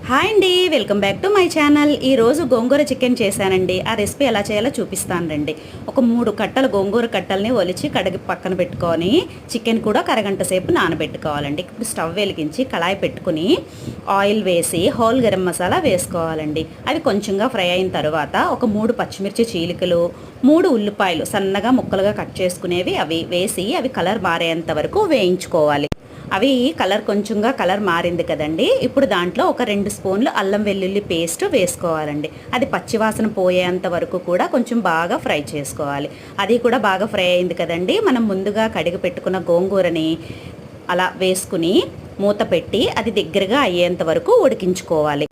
Hi అండి, welcome back to my channel. ఈరోజు గోంగూర chicken చేశానండి. ఆ రెసిపీ ఎలా చేయాలో చూపిస్తాను రండి. ఒక 3 కట్టలు గోంగూర కట్టల్ని ఒలిచి కడిగి పక్కన పెట్టుకొని చికెన్ కూడా అరగంట సేపు నానబెట్టుకోవాలండి. ఇప్పుడు స్టవ్ వెలిగించి కళాయి పెట్టుకుని ఆయిల్ వేసి హోల్ గరం మసాలా వేసుకోవాలండి. అవి కొంచెంగా ఫ్రై అయిన తర్వాత ఒక 3 పచ్చిమిర్చి చీలికలు, 3 ఉల్లిపాయలు సన్నగా ముక్కలుగా కట్ చేసుకునేవి అవి వేసి అవి కలర్ మారేంత వరకు వేయించుకోవాలి. అవి కొంచెంగా కలర్ మారింది కదండి. ఇప్పుడు దాంట్లో ఒక 2 స్పూన్లు అల్లం వెల్లుల్లి పేస్ట్ వేసుకోవాలండి. అది పచ్చివాసన పోయేంత వరకు కూడా కొంచెం బాగా ఫ్రై చేసుకోవాలి. అది కూడా బాగా ఫ్రై అయింది కదండి. మనం ముందుగా కడిగి పెట్టుకున్న గోంగూరని అలా వేసుకుని మూత పెట్టి అది దగ్గరగా అయ్యేంత వరకు ఉడికించుకోవాలి.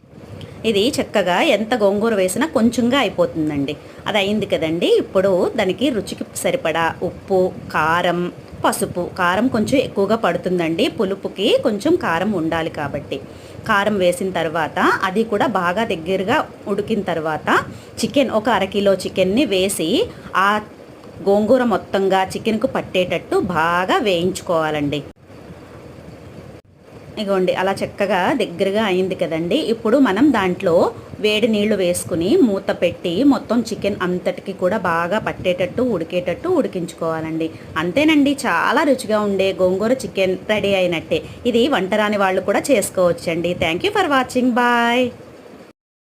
ఇది చక్కగా ఎంత గోంగూర వేసినా కొంచెంగా అయిపోతుందండి. అది అయింది కదండి. ఇప్పుడు దానికి రుచికి సరిపడా ఉప్పు, కారం, పసుపు. కారం కొంచెం ఎక్కువగా పడుతుందండి, పులుపుకి కొంచెం కారం ఉండాలి కాబట్టి. కారం వేసిన తర్వాత అది కూడా బాగా దగ్గరగా ఉడికిన తర్వాత చికెన్ ఒక అరకిలో చికెన్ని వేసి ఆ గోంగూర మొత్తంగా చికెన్కు పట్టేటట్టు బాగా వేయించుకోవాలండి. ఇగోండి అలా చక్కగా దగ్గరగా అయింది కదండి. ఇప్పుడు మనం దాంట్లో వేడి నీళ్లు వేసుకుని మూత పెట్టి మొత్తం చికెన్ అంతటికి కూడా బాగా పట్టేటట్టు ఉడికేటట్టు ఉడికించుకోవాలండి. అంతేనండి, చాలా రుచిగా ఉండే గోంగూర చికెన్ రెడీ అయినట్టే. ఇది వంట రాని వాళ్ళు కూడా చేసుకోవచ్చండి. Thank you for watching. Bye.